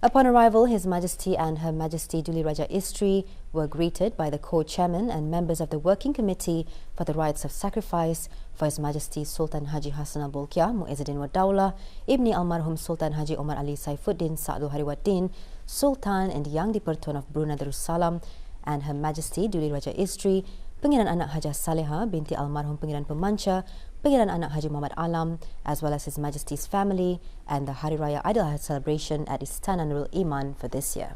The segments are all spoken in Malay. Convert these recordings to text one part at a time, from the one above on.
Upon arrival, His Majesty and Her Majesty Duli Raja Istri were greeted by the co-chairman and members of the Working Committee for the Rites of Sacrifice for His Majesty Sultan Haji Hassanal Bolkiah Muizzuddin wa Daulah, Ibni Almarhum Sultan Haji Omar Ali Saifuddin Sa'du Hariwaddin, Sultan and Yang di-Pertuan of Brunei Darussalam, and Her Majesty Duli Raja Istri, Pengiran Anak Hajah Saleha binti Almarhum Pengiran Pemanca, Pengiran Anak Haji Muhammad Alam, as well as His Majesty's family, and the Hari Raya Aidil celebration at Istana Nurul Iman for this year.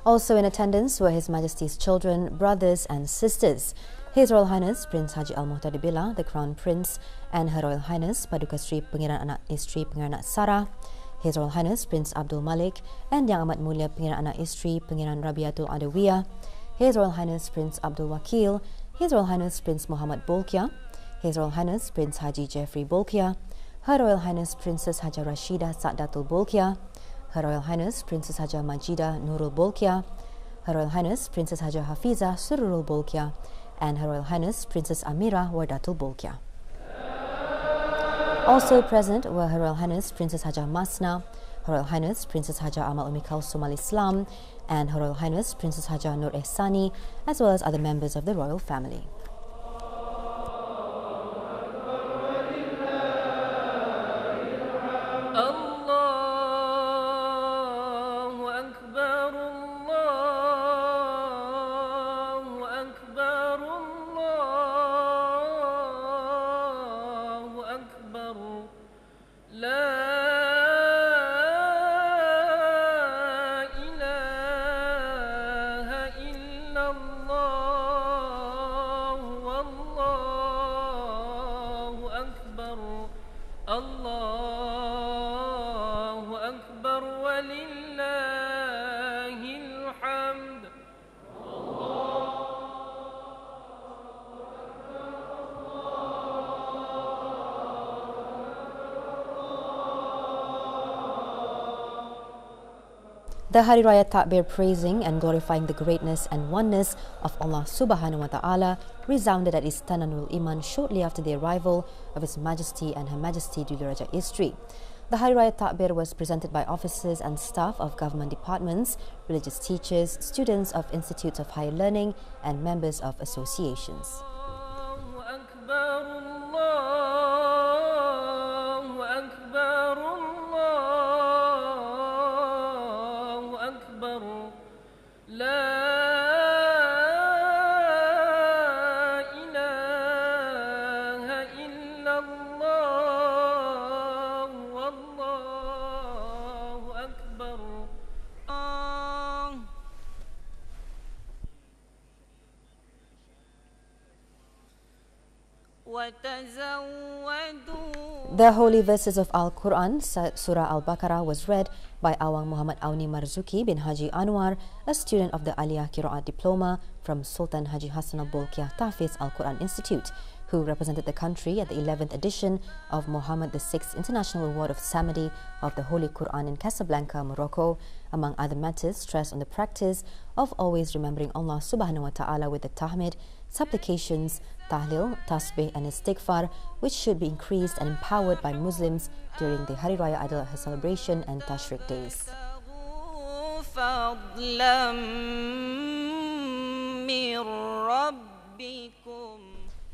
Also in attendance were His Majesty's children, brothers and sisters. His Royal Highness Prince Haji Al-Muhtadi Billah, the Crown Prince, and Her Royal Highness Paduka Sri Pengiran Anak Istri Pengiran Anak Sarah, His Royal Highness Prince Abdul Malik, and Yang Amat Mulia Pengiran Anak Istri Pengiran Rabiatul Adawiyah, His Royal Highness Prince Abdul Wakil, His Royal Highness Prince Muhammad Bolkiah, His Royal Highness Prince Haji Jeffrey Bolkiah, Her Royal Highness Princess Hajah Rashida Sa'datul Bolkiah, Her Royal Highness Princess Hajah Majida Nurul Bolkiah, Her Royal Highness Princess Hajah Hafiza Sururul Bolkiah, and Her Royal Highness Princess Amira Wardatul Bolkiah. Also present were Her Royal Highness Princess Hajah Masna, Her Royal Highness Princess Hajah Amal Umi Kulsum Al Islam, and Her Royal Highness Princess Hajah Nur Ehsani, as well as other members of the royal family. The Hari Raya Takbir praising and glorifying the greatness and oneness of Allah Subhanahu wa Ta'ala resounded at Istana Nurul Iman shortly after the arrival of His Majesty and Her Majesty Duli Raja Istri. The Hari Raya Takbir was presented by officers and staff of government departments, religious teachers, students of institutes of higher learning, and members of associations. The holy verses of Al-Quran, Surah Al-Baqarah, was read by Awang Muhammad Auni Marzuki bin Haji Anwar, a student of the Aliyah Qiraat Diploma from Sultan Haji Hassanal Bolkiah Tahfiz Al-Quran Institute, who represented the country at the 11th edition of Muhammad VI International Award of Samadi of the Holy Quran in Casablanca, Morocco. Among other matters, stressed on the practice of always remembering Allah Subhanahu wa Ta'ala with the tahmid, supplications, tahlil, tasbih and istighfar, which should be increased and empowered by Muslims during the Hari Raya Aidil Adha celebration and Tashriq days.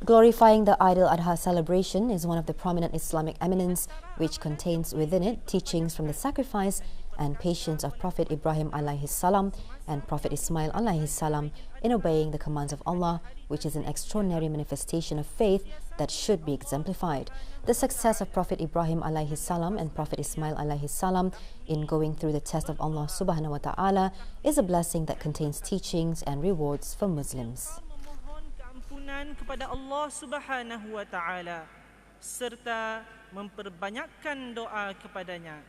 Glorifying the Aidil Adha celebration is one of the prominent Islamic eminence, which contains within it teachings from the sacrifice and patience of Prophet Ibrahim alayhi salam and Prophet Ismail alayhi salam in obeying the commands of Allah, which is an extraordinary manifestation of faith that should be exemplified. The success of Prophet Ibrahim alayhi salam and Prophet Ismail alayhi salam in going through the test of Allah Subhanahu wa Ta'ala is a blessing that contains teachings and rewards for Muslims. Kepada Allah Subhanahu wa Ta'ala serta memperbanyakkan doa kepadanya.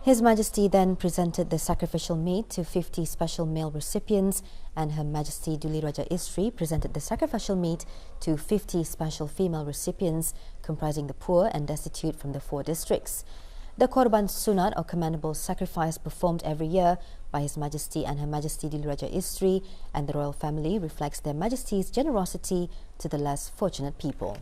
His Majesty then presented the sacrificial meat to 50 special male recipients, and Her Majesty Duli Raja Isteri presented the sacrificial meat to 50 special female recipients, comprising the poor and destitute from the 4 districts. The Korban Sunat, or commendable sacrifice performed every year by His Majesty and Her Majesty Duli Raja Isteri and the royal family, reflects Their Majesty's generosity to the less fortunate people.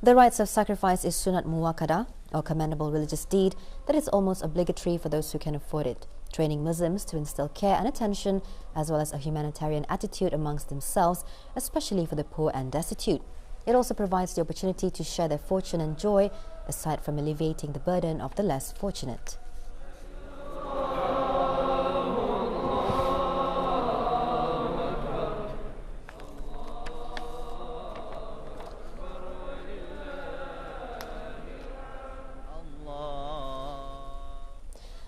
The rites of sacrifice is Sunat Muwakkada, or commendable religious deed that is almost obligatory for those who can afford it, training Muslims to instill care and attention as well as a humanitarian attitude amongst themselves, especially for the poor and destitute. It also provides the opportunity to share their fortune and joy, aside from alleviating the burden of the less fortunate.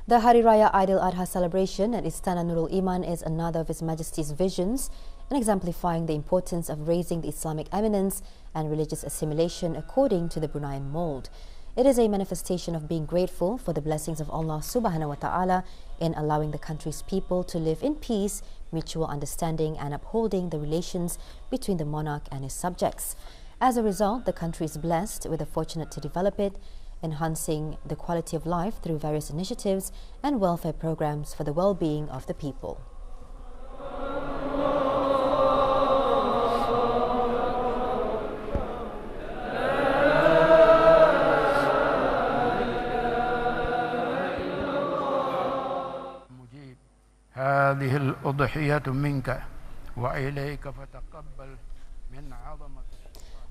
The Hari Raya Aidil Adha celebration at Istana Nurul Iman is another of His Majesty's visions in exemplifying the importance of raising the Islamic eminence and religious assimilation according to the Bruneian mould. It is a manifestation of being grateful for the blessings of Allah Subhanahu wa Ta'ala in allowing the country's people to live in peace, mutual understanding and upholding the relations between the monarch and his subjects. As a result, the country is blessed with the fortunate to develop it, enhancing the quality of life through various initiatives and welfare programs for the well-being of the people. هذه الأضحية منك وإليك فتقبل من عظمة.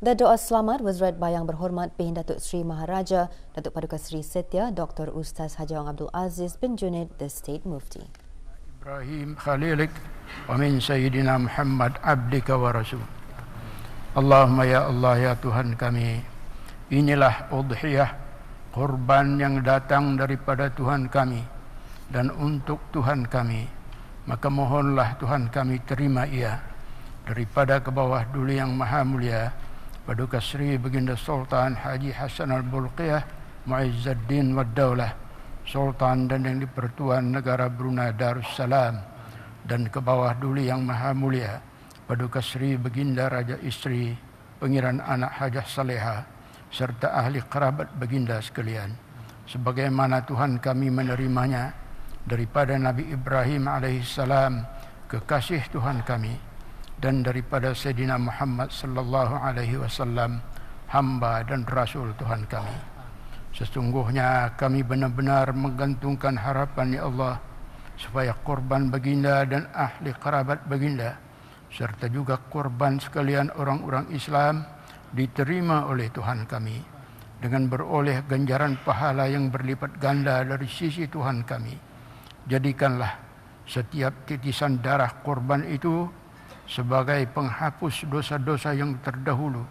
The Doa Selamat was read by Yang Berhormat Bin Datuk Seri Maharaja Datuk Paduka Seri Setia Dr. Ustaz Haji Awang Abdul Aziz bin Junid, the State Mufti. Ibrahim Khalilik wa min Sayyidina Muhammad abdika wa rasul. Allahumma ya Allah ya Tuhan kami, inilah udhiyah, korban yang datang daripada Tuhan kami dan untuk Tuhan kami, maka mohonlah Tuhan kami terima ia daripada ke bawah Duli Yang Maha Mulia Paduka Seri Baginda Sultan Haji Hassan Al-Bolkiah Muizzuddin Wad Daulah, Sultan dan yang di-Pertuan Negara Brunei Darussalam, dan ke bawah Duli Yang Maha Mulia Paduka Seri Baginda Raja Isteri Pangeran Anak Hajah Saleha serta ahli kerabat baginda sekalian, sebagaimana Tuhan kami menerimanya daripada Nabi Ibrahim alaihissalam, kekasih Tuhan kami, dan daripada Sayyidina Muhammad sallallahu alaihi wasallam, hamba dan rasul Tuhan kami. Sesungguhnya kami benar-benar menggantungkan harapan ya Allah supaya korban baginda dan ahli kerabat baginda serta juga korban sekalian orang-orang Islam diterima oleh Tuhan kami dengan beroleh ganjaran pahala yang berlipat ganda dari sisi Tuhan kami. Jadikanlah setiap titisan darah korban itu sebagai penghapus dosa-dosa yang terdahulu.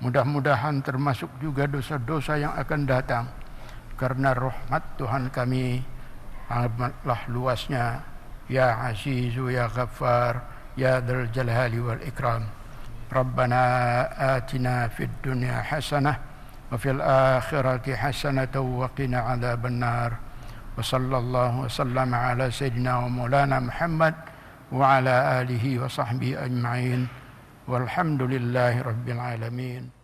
Mudah-mudahan termasuk juga dosa-dosa yang akan datang, karena rahmat Tuhan kami amatlah luasnya. Ya Azizu ya Ghaffar ya Dzal Jalali wal Ikram. Rabbana atina fid dunya hasanah wa fil akhirati hasanatan wa qina adzaban nar. Wa sallallahu wa sallama ala sayyidina wa maulana Muhammad wa ala alihi wa sahbihi ajma'in walhamdulillahi rabbil alamin.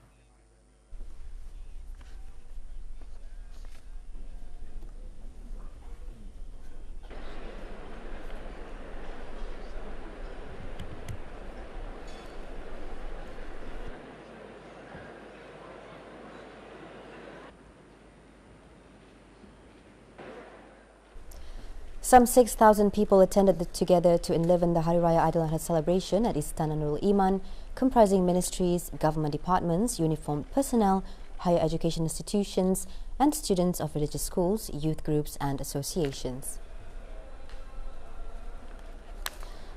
Some 6,000 people attended together to enliven the Hari Raya Aidil Adha celebration at Istana Nurul Iman, comprising ministries, government departments, uniformed personnel, higher education institutions, and students of religious schools, youth groups, and associations.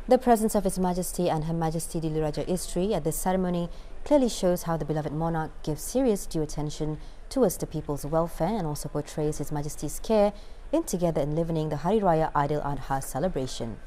The presence of His Majesty and Her Majesty Dili Raja Isteri at this ceremony clearly shows how the beloved monarch gives serious due attention towards the people's welfare and also portrays His Majesty's care in together enlivening the Hari Raya Aidil Adha celebration.